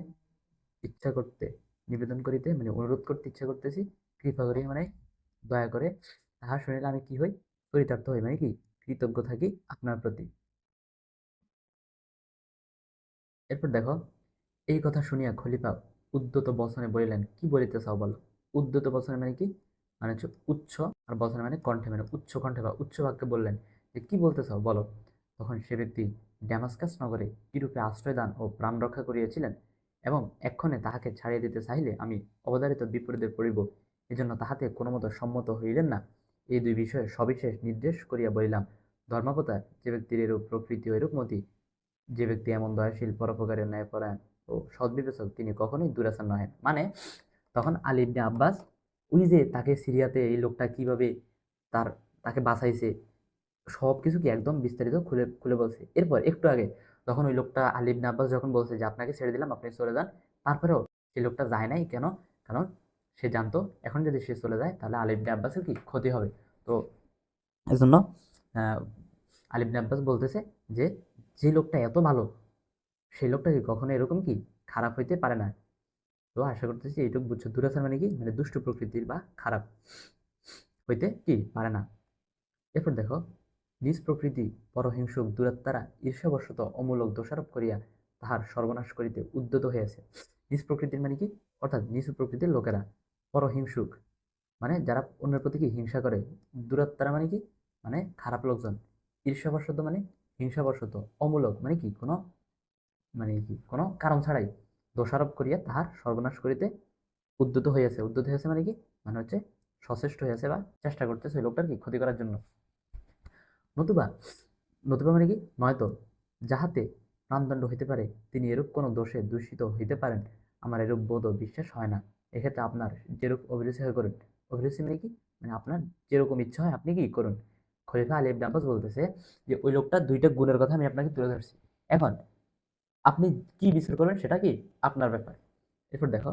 ইচ্ছা করতে, নিবেদন করিতে মানে অনুরোধ করতে ইচ্ছা করতেছি, কৃপা করিয়া মানে দয়া করে, তাহা শুনিলে আমি কি হই, চরিতার্থ হই মানে কি, কৃতজ্ঞ থাকি আপনার প্রতি। এরপর দেখো, এই কথা শুনিয়া খলিফা উদ্ধত বচনে বলিলেন, কি বলিতে চাও বলো। উদ্ধত বচনে মানে কি, মানে হচ্ছে উচ্চ, আর বচনে মানে কণ্ঠে, মানে উচ্চ কণ্ঠে বা উচ্চ বাক্যে বললেন যে কি বলতে চাও বলো। তখন সে ব্যক্তি ড্যামাস্কাস নগরে কিরূপে আশ্রয়দান ও প্রাণ রক্ষা করিয়াছিলেন, এবং এক্ষণে তাহাকে ছাড়িয়া দিতে চাহিলে আমি অবধারিত বিপরীতে পড়িব, এজন্য তাহাতে কোনো মতো সম্মত হইলেন না। এই দুই বিষয়ে সবিশেষ নির্দেশ করিয়া বলিলাম, ধর্মাবতার যে ব্যক্তির এরূপ প্রকৃতি ও এরূপ মতি, যে ব্যক্তি এমন দয়াশীল, পরোপকারী, ন্যায়পরায়ণ ও সদ্বিবেচক, তিনি কখনোই দুরাচার নহেন। মানে তখন আলী ইবনে আব্বাস ওই যে তাকে সিরিয়াতে এই লোকটা কিভাবে তার তাকে বাঁচাইছে, সব কিছু কি একদম বিস্তারিত খুলে খুলে বলছে। এরপর একটু আগে তখন ওই লোকটা আলী ইবনে আব্বাস যখন বলছে যে আপনাকে ছেড়ে দিলাম, আপনি চলে যান, তারপরেও সেই লোকটা যায় নাই কেন, কারণ সে জানতো এখন যদি সে চলে যায় তাহলে আলী ইবনে আব্বাসের কি ক্ষতি হবে। তো এজন্য আলী ইবনে আব্বাস বলতেছে যে যে লোকটা এত ভালো, সেই লোকটা কি কখনো এরকম কি খারাপ হইতে পারে না। তো আশা করতেছি এইটুকু বুঝছো, দুরাচার মানে কি, মানে দুষ্ট প্রকৃতির বা খারাপ হইতে কি পারে না। এরপর দেখো, নিজ প্রকৃতি পরহিংসুক দুরাত্মারা ঈর্ষাবশত অমূলক দোষারোপ করিয়া তাহার সর্বনাশ করিতে উদ্যত হইয়াছে। নিজ প্রকৃতির মানে কি, অর্থাৎ নিজ প্রকৃতির লোকেরা, পরহিংসুক মানে যারা অন্যের প্রতি কি হিংসা করে, দুরাত্মারা মানে কি, মানে খারাপ লোকজন, ঈর্ষাবশত মানে হিংসাবশত, অমূলক মানে কি কোনো, মানে কি কোনো কারণ ছাড়াই দোষারোপ করিয়া তাহার সর্বনাশ করিতে উদ্যত হইয়াছে। উদ্যত হয়েছে মানে কি, মানে হচ্ছে সচেষ্ট হয়েছে বা চেষ্টা করতেছে ওই লোকটার কি ক্ষতি করার জন্য। নতুবা, নতুবা মানে কি, নয়তো যাহাতে প্রাণদণ্ড হইতে পারে তিনি এরূপ কোনো দোষে দূষিত হইতে পারেন, আমার এরূপ বোধ ও বিশ্বাস হয় না। এক্ষেত্রে আপনার যেরূপ অভিরুচি হয় করুন। অভিরুচি মানে কি, মানে আপনার যেরকম ইচ্ছা হয় আপনি কি করুন। খলিফা আলী ইবনে আব্বাস বলতেছে যে ওই লোকটার দুইটা গুণের কথা আমি আপনাকে তুলে ধরছি, এখন আপনি কি বিচার করবেন সেটা কি আপনার ব্যাপার। এরপর দেখো,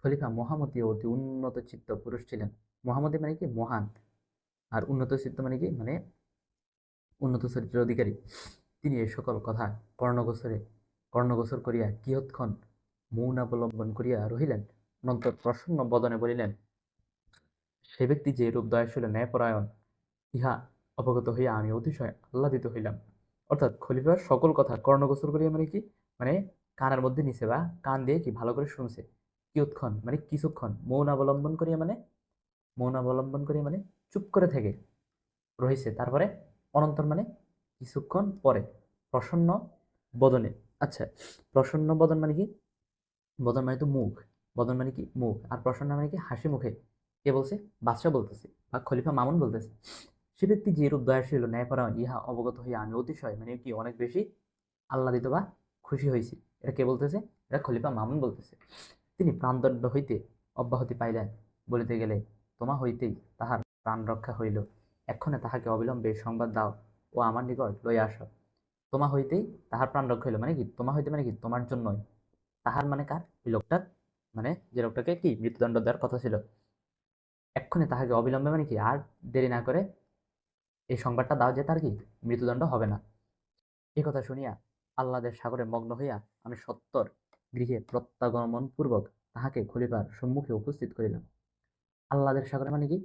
খলিফা মহামতি ও অতি উন্নত চিত্ত পুরুষ ছিলেন। মহামতি মানে কি, মহান, আর উন্নত চিত্ত মানে কি, মানে উন্নত চরিত্রের অধিকারী। তিনি এই সকল কথা কর্ণগোচরে কর্ণগোচর করিয়া কিয়ৎক্ষণ মৌনাবলম্বন করিয়া রহিলেন। অনন্তর প্রসন্ন বদনে বলিলেন, সে ব্যক্তি যে রূপ দয়াশীল ও ন্যায়পরায়ণ, ইহা অবগত হইয়া আমি অতিশয় আহ্লাদিত হইলাম। অর্থাৎ খলিফার সকল কথা কর্ণগোচর করিয়া মানে কি, মানে কানের মধ্যে নিছে বা কান দিয়ে কি ভালো করে শুনছে। কিয়ৎক্ষণ মানে কিছুক্ষণ, মৌন অবলম্বন করিয়া মানে চুপ করে থেকে রহিছে, তারপরে অনন্তর মানে কিছুক্ষণ পরে, প্রসন্ন বদনে। আচ্ছা, প্রসন্ন বদন মানে কি, বদন মানে তো মুখ, বদন মানে কি মুখ, আর প্রসন্ন মানে কি হাসি মুখে। কে বলছে, বাদশাহ বলতেছে বা খলিফা মামুন বলতেছে, সে ব্যক্তি যে রূপ দয়াশীল ও ন্যায়পরায়ণ, ইহা অবগত হইয়া আমি অতিশয় মানে কি অনেক বেশি আহ্লাদিত বা খুশি হয়েছি। এটা কে বলতেছে, এটা খলিফা মামুন বলতেছে। তিনি প্রাণদণ্ড হইতে অব্যাহতি পাইলেন, বলিতে গেলে তোমা হইতেই তাহার প্রাণ রক্ষা হইল। এক্ষণে তাহাকে অবিলম্বে সংবাদ দাও ও আমার নিকট লইয়া আস। তোমা হইতেই তাহার প্রাণ রক্ষা হইল মানে কি, তোমা হইতে মানে কি তোমার জন্যই, তাহার মানে কার, ওই লোকটার, মানে যে লোকটাকে কি মৃত্যুদণ্ড দেওয়ার কথা ছিল। এক্ষণে তাহাকে অবিলম্বে মানে কি আর দেরি না করে এই সংবাদটা দাও যে তার কি মৃত্যুদণ্ড হবে না। এই কথা শুনিয়া আহ্লাদের সাগরে মগ্ন হইয়া আমি সত্বর গৃহে প্রত্যাগমন পূর্বক তাহাকে খলিফার সম্মুখে উপস্থিত করিলাম। আহ্লাদের সাগরে মানে কি,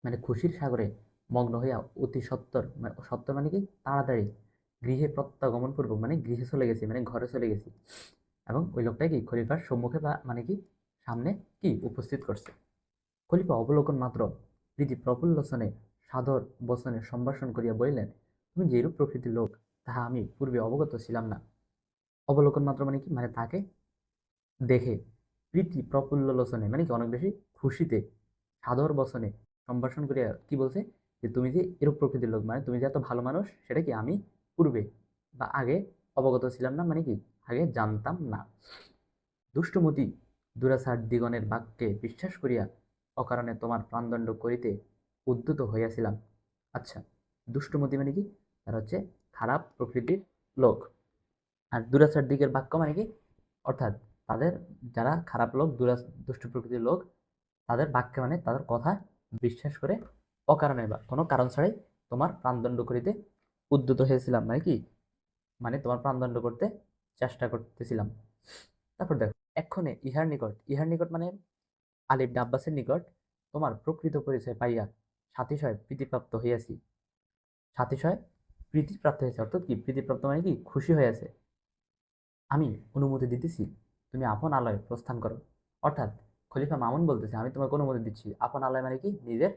মানে খুশির সাগরে মগ্ন হইয়া অতি সত্বর, মানে সত্বর মানে কি তাড়াতাড়ি, গৃহে প্রত্যাগমন পূর্বক মানে গৃহে চলে গেছি, মানে ঘরে চলে গেছি, এবং ওই লোকটাই কি খলিফার সম্মুখে বা মানে কি সামনে কি উপস্থিত করছে। খলিফা অবলোকন মাত্র প্রীতি প্রফুল্লসনে সাদর বচনে সম্ভাষণ করিয়া বলিলেন, তুমি যেরূপ প্রকৃতির লোক তাহা আমি পূর্বে অবগত ছিলাম না। অবলোকন মাত্র মানে কি, মানে তাকে দেখে প্রীতি প্রফুল্ল লোচনে মানে কি অনেক বেশি খুশিতে সাদর বচনে সম্ভাষণ করিয়া কি বলছে যে তুমি যে এরূপ প্রকৃতির লোক মানে তুমি যে এত ভালো মানুষ সেটা কি আমি পূর্বে বা আগে অবগত ছিলাম না মানে কি আগে জানতাম না। দুষ্টমতি দুরাচার দিগণের বাক্যে বিশ্বাস করিয়া অকারণে তোমার প্রাণদণ্ড করিতে উদ্যত হইয়াছিলাম। আচ্ছা, দুষ্টমতি মানে কি? তার হচ্ছে খারাপ প্রকৃতির লোক। আর দুরাচার দিকের বাক্য মানে কি? অর্থাৎ তাদের যারা খারাপ লোক, দুষ্ট প্রকৃতির লোক, তাদের বাক্যে মানে তাদের কথা বিশ্বাস করে অকারণে বা কোনো কারণ ছাড়াই তোমার প্রাণদণ্ড করিতে উদ্যত হয়েছিলাম মানে কি? মানে তোমার প্রাণদণ্ড করতে চেষ্টা করতেছিলাম। তারপর দেখো, এক্ষণে ইহার নিকট মানে আলিফ ডাব্বাসের নিকট তোমার প্রকৃত পরিচয় পাইয়া সাতিশয় প্রীতিপ্রাপ্ত হইয়াছি। সাতিশয় প্রীতিপ্রাপ্ত হয়েছে অর্থাৎ কি? প্রীতিপ্রাপ্ত মানে কি? খুশি হয়েছে। আমি অনুমতি দিতেছি, তুমি আপন আলয়ে প্রস্থান করো। অর্থাৎ খলিফা মামুন বলতেছে আমি তোমাকে অনুমতি দিচ্ছি, আপন আলয় মানে কি? নিজের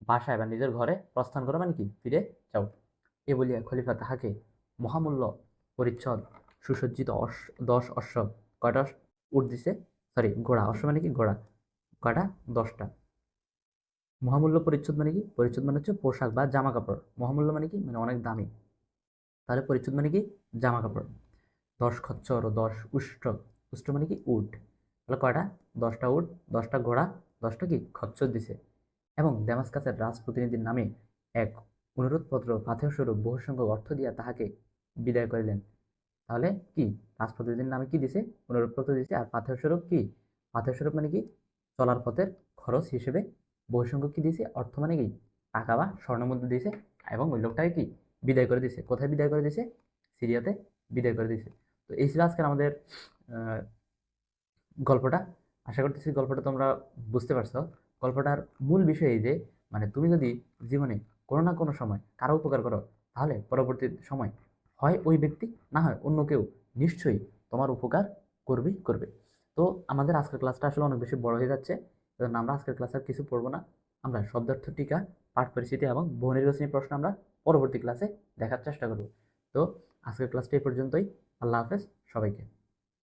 বাসায় বা নিজের ঘরে প্রস্থান করো মানে কি? ফিরে যাও। এ বলিয়া খলিফা তাহাকে মহামূল্য পরিচ্ছদ সুসজ্জিত 10 অশ্ব, কয়টা উট দিছে? সরি, ঘোড়া। অশ্ব মানে কি? ঘোড়া। কয়টা? 10টা। মহামূল্য পরিচ্ছদ মানে কি? পরিচ্ছদ মানে হচ্ছে পোশাক বা জামা কাপড়। মহামূল্য মানে কি? মানে অনেক দামি। তাহলে পরিচ্ছদ মানে কি? জামা কাপড়। 10 খচ্চর ও 10 উষ্ট্র। উষ্ট্র মানে কি? উট। তাহলে কয়টা? 10টা উট, 10টা ঘোড়া, 10টা কি? খচ্চর দিছে। এবং ড্যামাস্কাসের রাজপ্রতিনিধির নামে এক অনুরোধপত্র পাথেয়স্বরূপ বহু সংখ্যক অর্থ দিয়া তাহাকে বিদায় করিলেন। তাহলে কি? রাজপ্রতিনিধির নামে কি দিছে? অনুরোধপত্র দিছে। আর পাথেয়স্বরূপ কি? পাথেয়স্বরূপ মানে কি? চলার পথের খরচ হিসেবে বহু সংখ্যক কি দিছে? অর্থ মানে কি? টাকা বা স্বর্ণমুদ্রা দিছে। এবং ওই লোকটাকে কি? বিদায় করে দিছে। কোথায় বিদায় করে দিছে? সিরিয়াতে বিদায় করে দিছে। তো এই ছিল আজকের আমাদের আহ, গল্পটা। আশা করতেছি গল্পটা তোমরা বুঝতে পারছো। গল্পটার মূল বিষয় এই যে মানে তুমি যদি জীবনে কোনো না কোনো সময় কারো উপকার করো, তাহলে পরবর্তী সময় হয় ওই ব্যক্তি, না হয় অন্য কেউ নিশ্চয়ই তোমার উপকার করবেই করবে। তো আমাদের আজকের ক্লাসটা আসলে অনেক বেশি বড় হয়ে যাচ্ছে, এজন্য আমরা আজকের ক্লাসে আর কিছু পড়বো না। আমরা শব্দার্থ টিকা, পাঠ পরিচিতি এবং বহু নির্বাচনী প্রশ্ন আমরা পরবর্তী ক্লাসে দেখার চেষ্টা করব। তো আজকের ক্লাসটা এই পর্যন্তই। আল্লাহ হাফেজ সবাইকে।